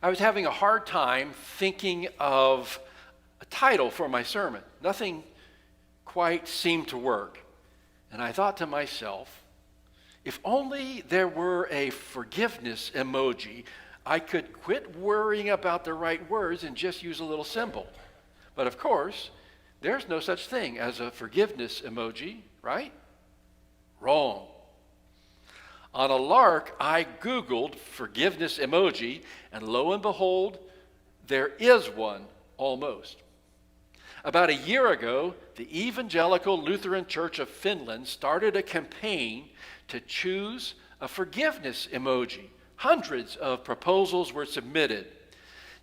I was having a hard time thinking of a title for my sermon. Nothing quite seemed to work. And I thought to myself, if only there were a forgiveness emoji, I could quit worrying about the right words and just use a little symbol. But of course, there's no such thing as a forgiveness emoji, right? Wrong. On a lark, I Googled forgiveness emoji, and lo and behold, there is one almost. About a year ago, the Evangelical Lutheran Church of Finland started a campaign to choose a forgiveness emoji. Hundreds of proposals were submitted.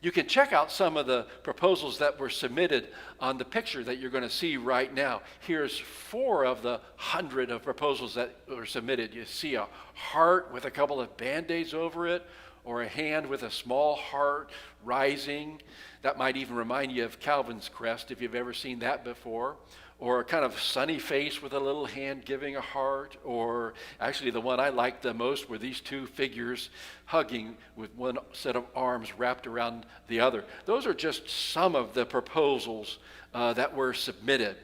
You can check out some of the proposals that were submitted on the picture that you're going to see right now. Here's 4 of the 100 of proposals that were submitted. You see a heart with a couple of band-aids over it, or a hand with a small heart rising. That might even remind you of Calvin's crest, if you've ever seen that before. Or a kind of sunny face with a little hand giving a heart. Or actually the one I like the most were these 2 figures hugging with one set of arms wrapped around the other. Those are just some of the proposals that were submitted.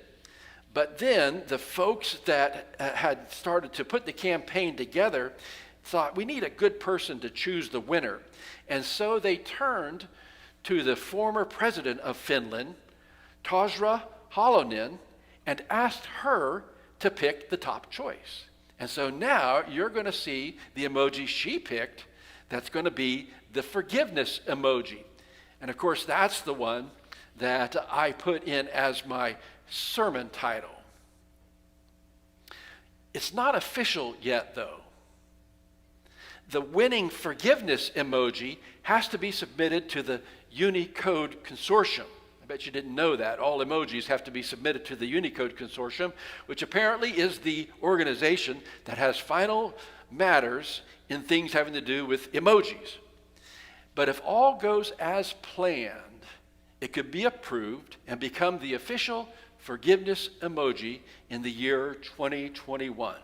But then the folks that had started to put the campaign together thought, we need a good person to choose the winner. And so they turned to the former president of Finland, Tarja Halonen, and asked her to pick the top choice. And so now you're going to see the emoji she picked that's going to be the forgiveness emoji. And of course, that's the one that I put in as my sermon title. It's not official yet, though. The winning forgiveness emoji has to be submitted to the Unicode Consortium. I bet you didn't know that. All emojis have to be submitted to the Unicode Consortium, which apparently is the organization that has final matters in things having to do with emojis. But if all goes as planned, it could be approved and become the official forgiveness emoji in the year 2021.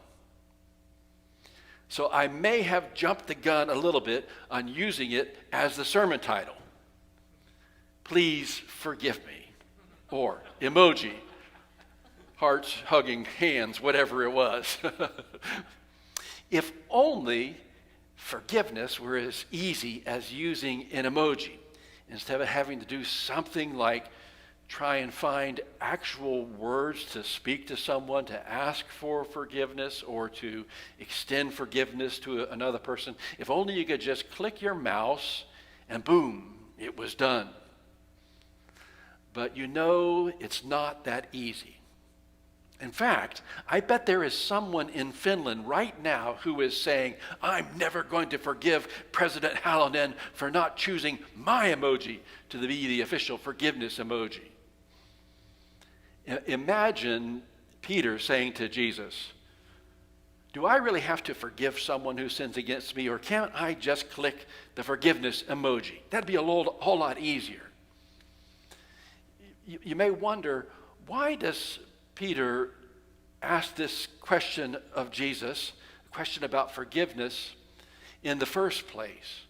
So I may have jumped the gun a little bit on using it as the sermon title. Please forgive me. Or emoji, hearts, hugging, hands, whatever it was. If only forgiveness were as easy as using an emoji, instead of having to do something like try and find actual words to speak to someone, to ask for forgiveness, or to extend forgiveness to another person. If only you could just click your mouse and boom, it was done. But you know it's not that easy. In fact, I bet there is someone in Finland right now who is saying, I'm never going to forgive President Halonen for not choosing my emoji to be the official forgiveness emoji. Imagine Peter saying to Jesus, do I really have to forgive someone who sins against me, or can't I just click the forgiveness emoji? That'd be a whole lot easier. You may wonder, why does Peter ask this question of Jesus, a question about forgiveness, in the first place?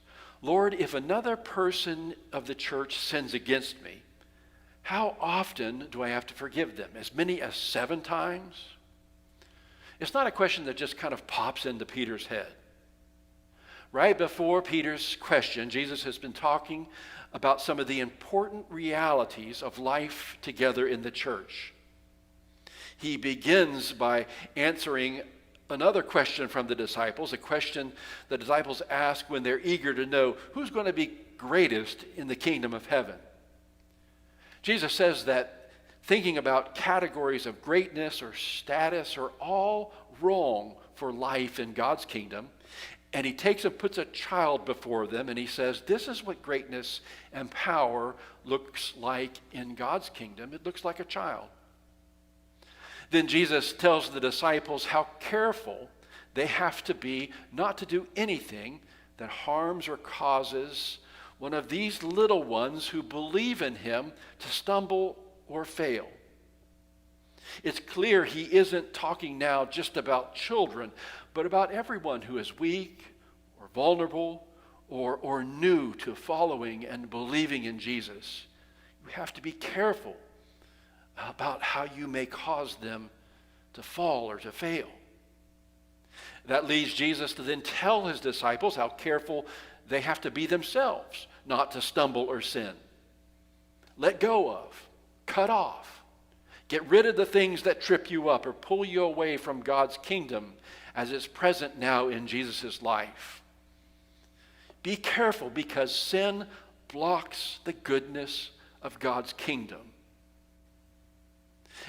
Lord, if another person of the church sins against me, how often do I have to forgive them? As many as 7 times? It's not a question that just kind of pops into Peter's head. Right before Peter's question, Jesus has been talking about some of the important realities of life together in the church. He begins by answering another question from the disciples, a question the disciples ask when they're eager to know who's going to be greatest in the kingdom of heaven. Jesus says that thinking about categories of greatness or status are all wrong for life in God's kingdom. And he takes and puts a child before them, and he says, this is what greatness and power looks like in God's kingdom. It looks like a child. Then Jesus tells the disciples how careful they have to be not to do anything that harms or causes one of these little ones who believe in him to stumble or fail. It's clear he isn't talking now just about children, but about everyone who is weak or vulnerable or new to following and believing in Jesus, you have to be careful about how you may cause them to fall or to fail. That leads Jesus to then tell his disciples how careful they have to be themselves not to stumble or sin. Let go of, cut off, get rid of the things that trip you up or pull you away from God's kingdom as it's present now in Jesus' life. Be careful because sin blocks the goodness of God's kingdom.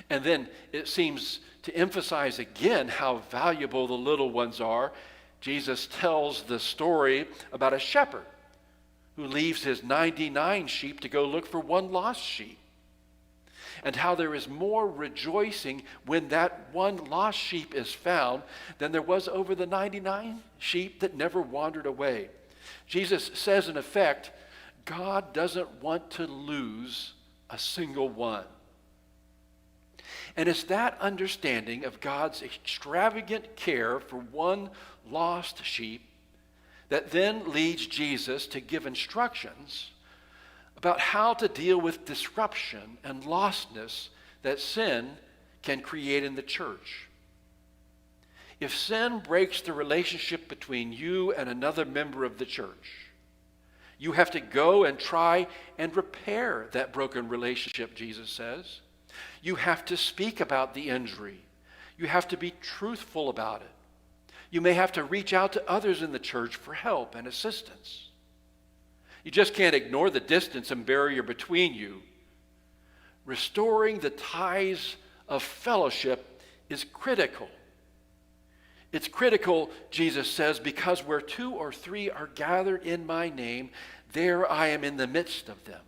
And then it seems to emphasize again how valuable the little ones are. Jesus tells the story about a shepherd who leaves his 99 sheep to go look for one lost sheep, and how there is more rejoicing when that one lost sheep is found than there was over the 99 sheep that never wandered away. Jesus says, in effect, God doesn't want to lose a single one. And it's that understanding of God's extravagant care for one lost sheep that then leads Jesus to give instructions about how to deal with disruption and lostness that sin can create in the church. If sin breaks the relationship between you and another member of the church, you have to go and try and repair that broken relationship, Jesus says. You have to speak about the injury. You have to be truthful about it. You may have to reach out to others in the church for help and assistance. You just can't ignore the distance and barrier between you. Restoring the ties of fellowship is critical. It's critical, Jesus says, because where 2 or 3 are gathered in my name, there I am in the midst of them.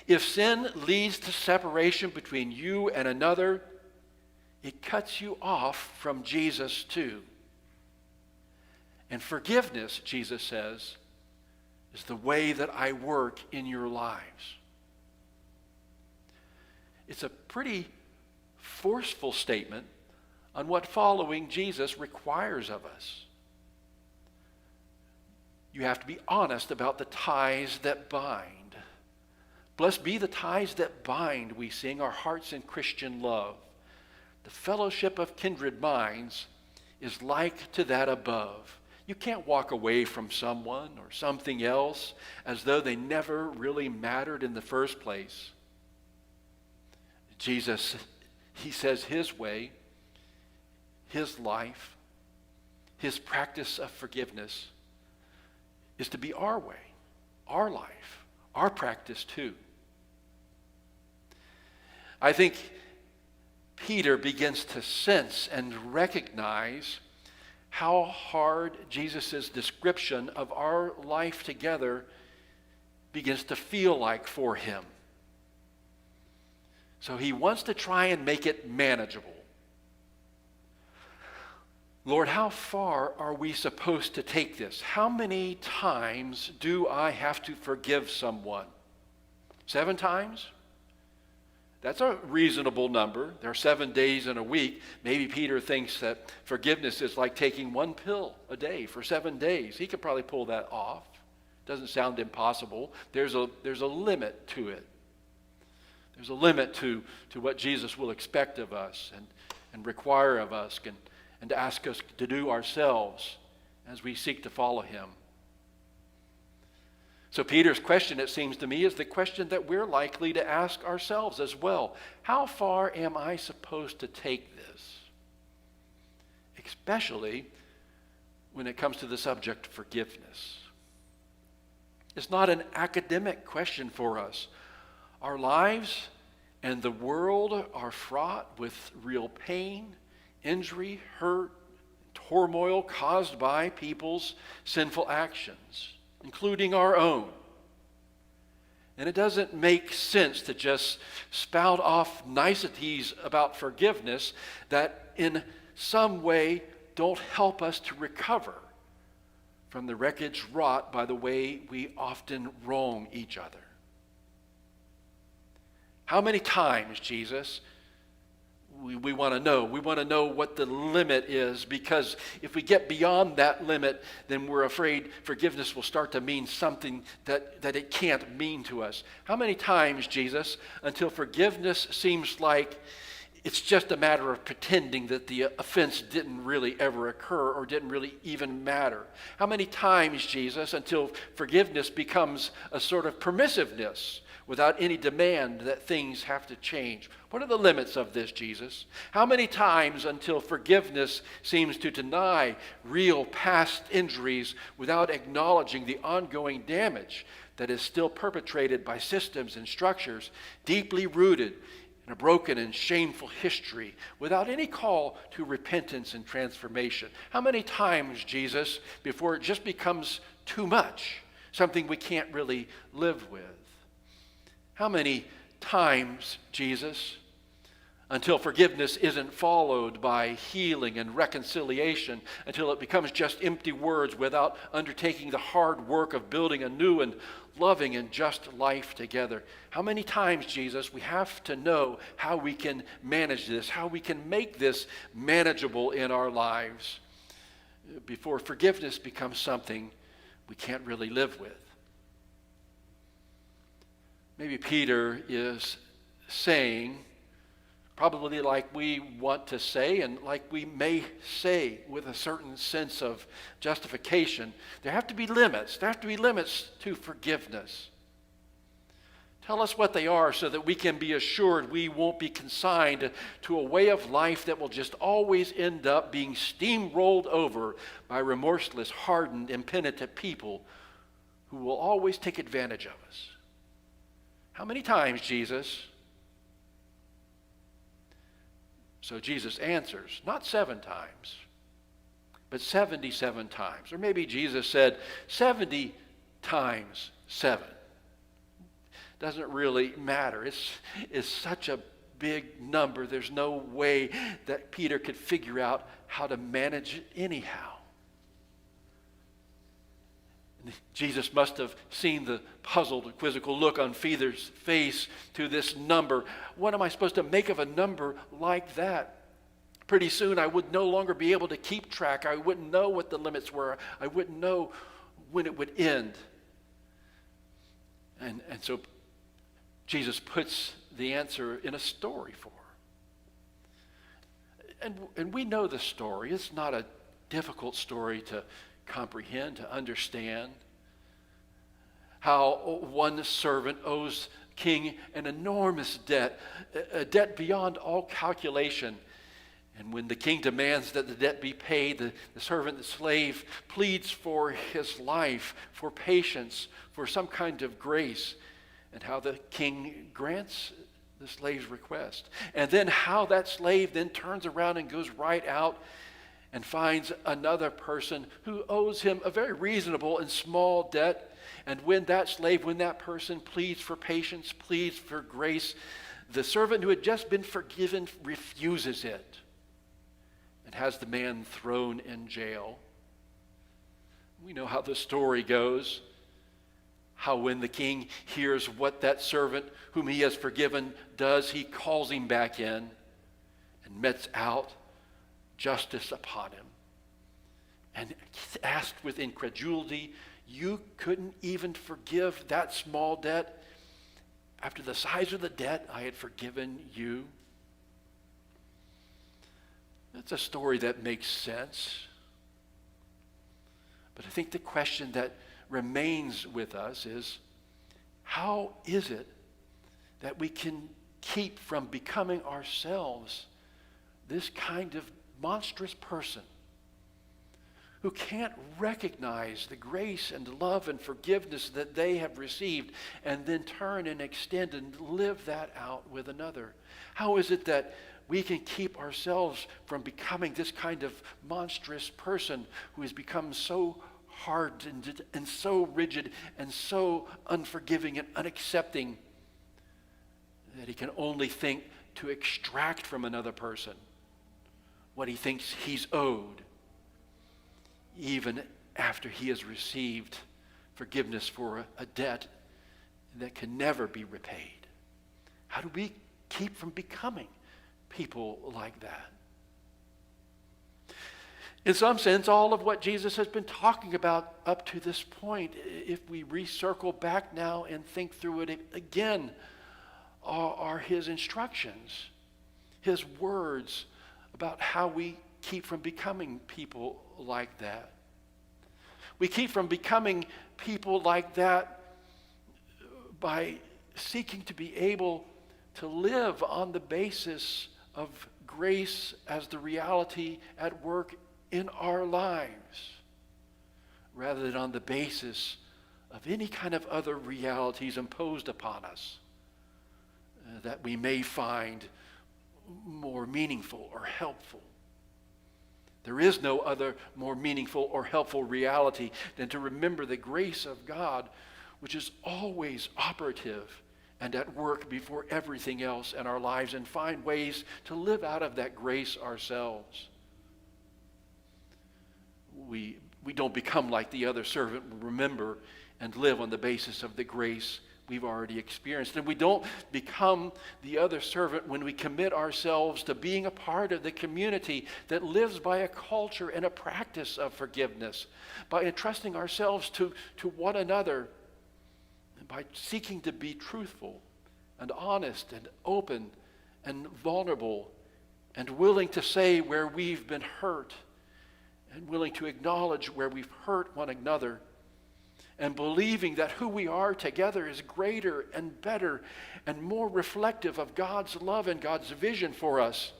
If sin leads to separation between you and another, it cuts you off from Jesus too. And forgiveness, Jesus says, is the way that I work in your lives. It's a pretty forceful statement on what following Jesus requires of us. You have to be honest about the ties that bind. Blessed be the ties that bind, we sing, our hearts in Christian love. The fellowship of kindred minds is like to that above. You can't walk away from someone or something else as though they never really mattered in the first place. Jesus, he says his way, his life, his practice of forgiveness is to be our way, our life, our practice too. I think Peter begins to sense and recognize how hard Jesus' description of our life together begins to feel like for him. So he wants to try and make it manageable. Lord, how far are we supposed to take this? How many times do I have to forgive someone? 7 times? That's a reasonable number. There are 7 days in a week. Maybe Peter thinks that forgiveness is like taking 1 pill a day for 7 days. He could probably pull that off. Doesn't sound impossible. There's a limit to it. There's a limit to what Jesus will expect of us and require of us and to ask us to do ourselves as we seek to follow him. So Peter's question, it seems to me, is the question that we're likely to ask ourselves as well. How far am I supposed to take this? Especially when it comes to the subject of forgiveness. It's not an academic question for us. Our lives and the world are fraught with real pain, injury, hurt, turmoil caused by people's sinful actions, including our own. And it doesn't make sense to just spout off niceties about forgiveness that in some way don't help us to recover from the wreckage wrought by the way we often wrong each other. How many times, Jesus, we want to know. We want to know what the limit is, because if we get beyond that limit, then we're afraid forgiveness will start to mean something that it can't mean to us. How many times, Jesus, until forgiveness seems like it's just a matter of pretending that the offense didn't really ever occur or didn't really even matter? How many times, Jesus, until forgiveness becomes a sort of permissiveness without any demand that things have to change? What are the limits of this, Jesus? How many times until forgiveness seems to deny real past injuries without acknowledging the ongoing damage that is still perpetrated by systems and structures deeply rooted in a broken and shameful history, without any call to repentance and transformation? How many times, Jesus, before it just becomes too much, something we can't really live with? How many times, Jesus, until forgiveness isn't followed by healing and reconciliation, until it becomes just empty words without undertaking the hard work of building a new and loving and just life together? How many times, Jesus, we have to know how we can manage this, how we can make this manageable in our lives before forgiveness becomes something we can't really live with? Maybe Peter is saying, probably like we want to say and like we may say with a certain sense of justification, there have to be limits. There have to be limits to forgiveness. Tell us what they are so that we can be assured we won't be consigned to a way of life that will just always end up being steamrolled over by remorseless, hardened, impenitent people who will always take advantage of us. How many times, Jesus? So Jesus answers, not 7 times, but 77 times. Or maybe Jesus said 70 times 7. Doesn't really matter. It's such a big number. There's no way that Peter could figure out how to manage it anyhow. Jesus must have seen the puzzled, quizzical look on Peter's face to this number. What am I supposed to make of a number like that? Pretty soon I would no longer be able to keep track. I wouldn't know what the limits were. I wouldn't know when it would end. And so Jesus puts the answer in a story for her. And we know the story. It's not a difficult story to comprehend, to understand. How one servant owes king an enormous debt, a debt beyond all calculation. And when the king demands that the debt be paid, the servant, the slave, pleads for his life, for patience, for some kind of grace, and how the king grants the slave's request. And then how that slave then turns around and goes right out and finds another person who owes him a very reasonable and small debt. And when that person pleads for patience, pleads for grace, the servant who had just been forgiven refuses it and has the man thrown in jail. We know how the story goes. How when the king hears what that servant whom he has forgiven does, he calls him back in and metes out justice upon him. And asked with incredulity, you couldn't even forgive that small debt after the size of the debt I had forgiven you? That's a story that makes sense. But I think the question that remains with us is, how is it that we can keep from becoming ourselves this kind of monstrous person who can't recognize the grace and love and forgiveness that they have received and then turn and extend and live that out with another? How is it that we can keep ourselves from becoming this kind of monstrous person who has become so hard and so rigid and so unforgiving and unaccepting that he can only think to extract from another person what he thinks he's owed, even after he has received forgiveness for a debt that can never be repaid? How do we keep from becoming people like that. In some sense, all of what Jesus has been talking about up to this point, if we recircle back now and think through it again, are his instructions, his words about how we keep from becoming people like that. We keep from becoming people like that by seeking to be able to live on the basis of grace as the reality at work in our lives, rather than on the basis of any kind of other realities imposed upon us that we may find more meaningful or helpful. There is no other more meaningful or helpful reality than to remember the grace of God, which is always operative and at work before everything else in our lives, and find ways to live out of that grace ourselves. We don't become like the other servant. We remember and live on the basis of the grace we've already experienced. And we don't become the other servant when we commit ourselves to being a part of the community that lives by a culture and a practice of forgiveness, by entrusting ourselves to one another, and by seeking to be truthful and honest and open and vulnerable and willing to say where we've been hurt and willing to acknowledge where we've hurt one another, and believing that who we are together is greater and better and more reflective of God's love and God's vision for us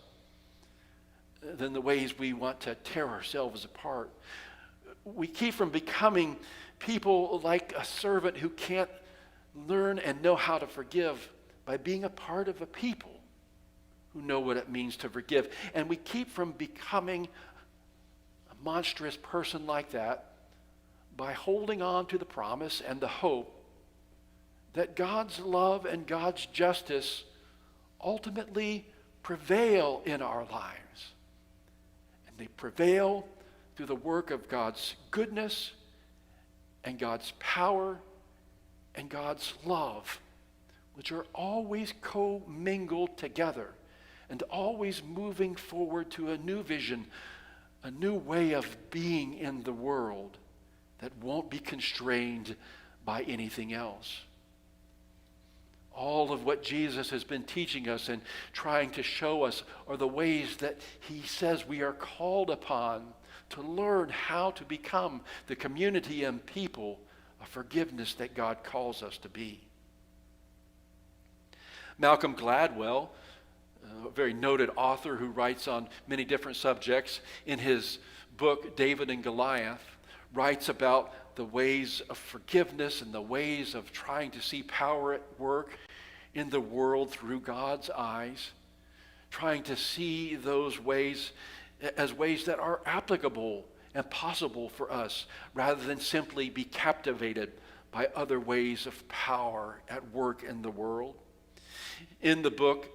than the ways we want to tear ourselves apart. We keep from becoming people like a servant who can't learn and know how to forgive by being a part of a people who know what it means to forgive. And we keep from becoming a monstrous person like that by holding on to the promise and the hope that God's love and God's justice ultimately prevail in our lives. And they prevail through the work of God's goodness and God's power and God's love, which are always co-mingled together and always moving forward to a new vision, a new way of being in the world that won't be constrained by anything else. All of what Jesus has been teaching us and trying to show us are the ways that he says we are called upon to learn how to become the community and people of forgiveness that God calls us to be. Malcolm Gladwell, a very noted author who writes on many different subjects, in his book David and Goliath, writes about the ways of forgiveness and the ways of trying to see power at work in the world through God's eyes, trying to see those ways as ways that are applicable and possible for us, rather than simply be captivated by other ways of power at work in the world. In the book,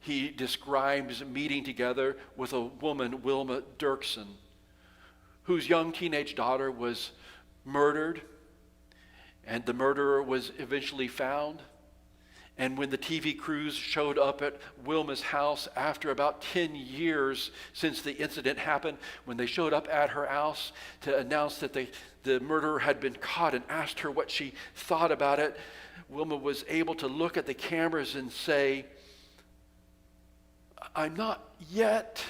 he describes meeting together with a woman, Wilma Dirksen, whose young teenage daughter was murdered, and the murderer was eventually found. And when the TV crews showed up at Wilma's house after about 10 years since the incident happened, when they showed up at her house to announce that the murderer had been caught and asked her what she thought about it, Wilma was able to look at the cameras and say, I'm not yet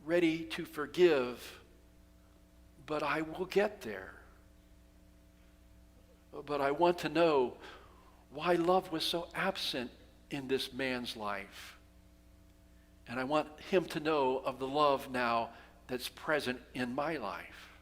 ready to forgive, but I will get there. But I want to know why love was so absent in this man's life. And I want him to know of the love now that's present in my life.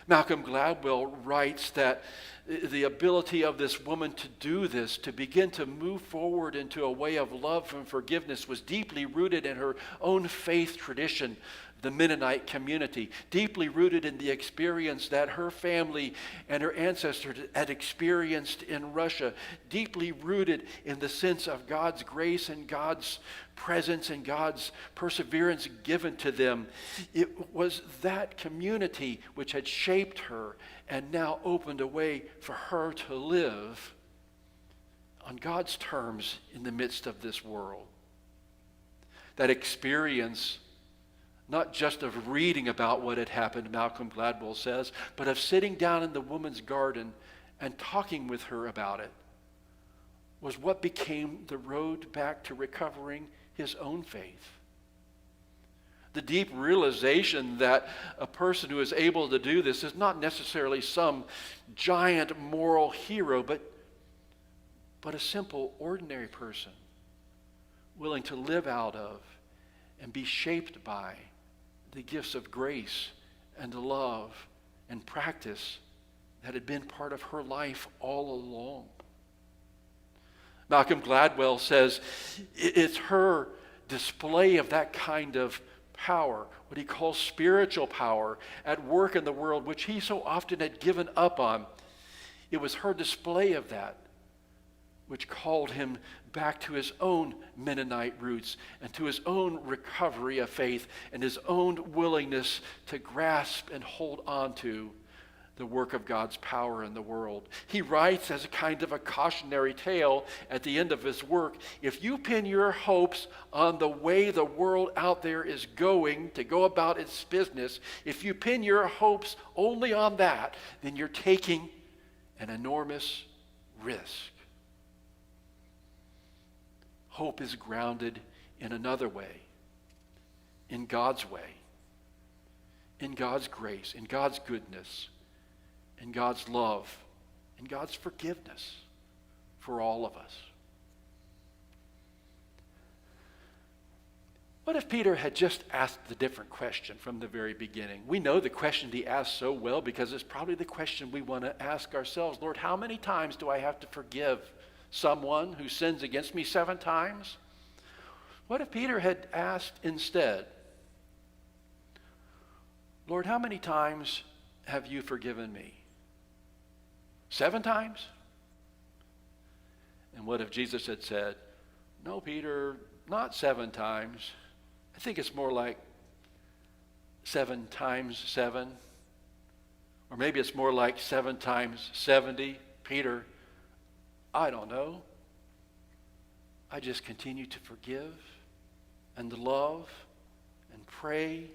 Malcolm Gladwell writes that the ability of this woman to do this, to begin to move forward into a way of love and forgiveness, was deeply rooted in her own faith tradition, the Mennonite community, deeply rooted in the experience that her family and her ancestors had experienced in Russia, deeply rooted in the sense of God's grace and God's presence and God's perseverance given to them. It was that community which had shaped her and now opened a way for her to live on God's terms in the midst of this world. That experience, not just of reading about what had happened, Malcolm Gladwell says, but of sitting down in the woman's garden and talking with her about it, was what became the road back to recovering his own faith. The deep realization that a person who is able to do this is not necessarily some giant moral hero, but a simple, ordinary person willing to live out of and be shaped by the gifts of grace and love and practice that had been part of her life all along. Malcolm Gladwell says it's her display of that kind of power, what he calls spiritual power, at work in the world, which he so often had given up on. It was her display of that which called him back to his own Mennonite roots and to his own recovery of faith and his own willingness to grasp and hold on to the work of God's power in the world. He writes as a kind of a cautionary tale at the end of his work, if you pin your hopes on the way the world out there is going to go about its business, if you pin your hopes only on that, then you're taking an enormous risk. Hope is grounded in another way, in God's way, in God's grace, in God's goodness, in God's love, in God's forgiveness for all of us. What if Peter had just asked the different question from the very beginning? We know the question he asked so well because it's probably the question we want to ask ourselves. Lord, how many times do I have to forgive someone who sins against me? 7 times? What if Peter had asked instead, Lord, how many times have you forgiven me? 7 times? And what if Jesus had said, no, Peter, not 7 times. I think it's more like 7 times 7. Or maybe it's more like 7 times 70. Peter, I don't know. I just continue to forgive and love and pray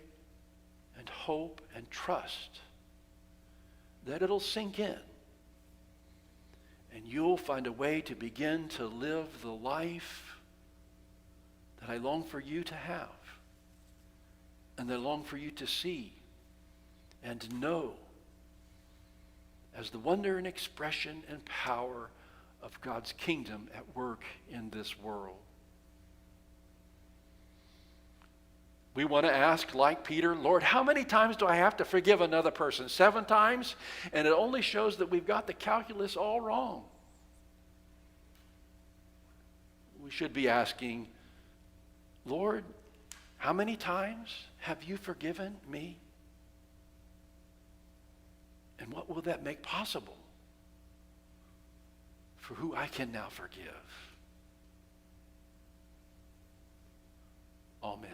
and hope and trust that it'll sink in. And you'll find a way to begin to live the life that I long for you to have and that I long for you to see and to know as the wonder and expression and power of God's kingdom at work in this world. We want to ask, like Peter, Lord, how many times do I have to forgive another person? 7 times? And it only shows that we've got the calculus all wrong. We should be asking, Lord, how many times have you forgiven me? And what will that make possible for who I can now forgive? Amen.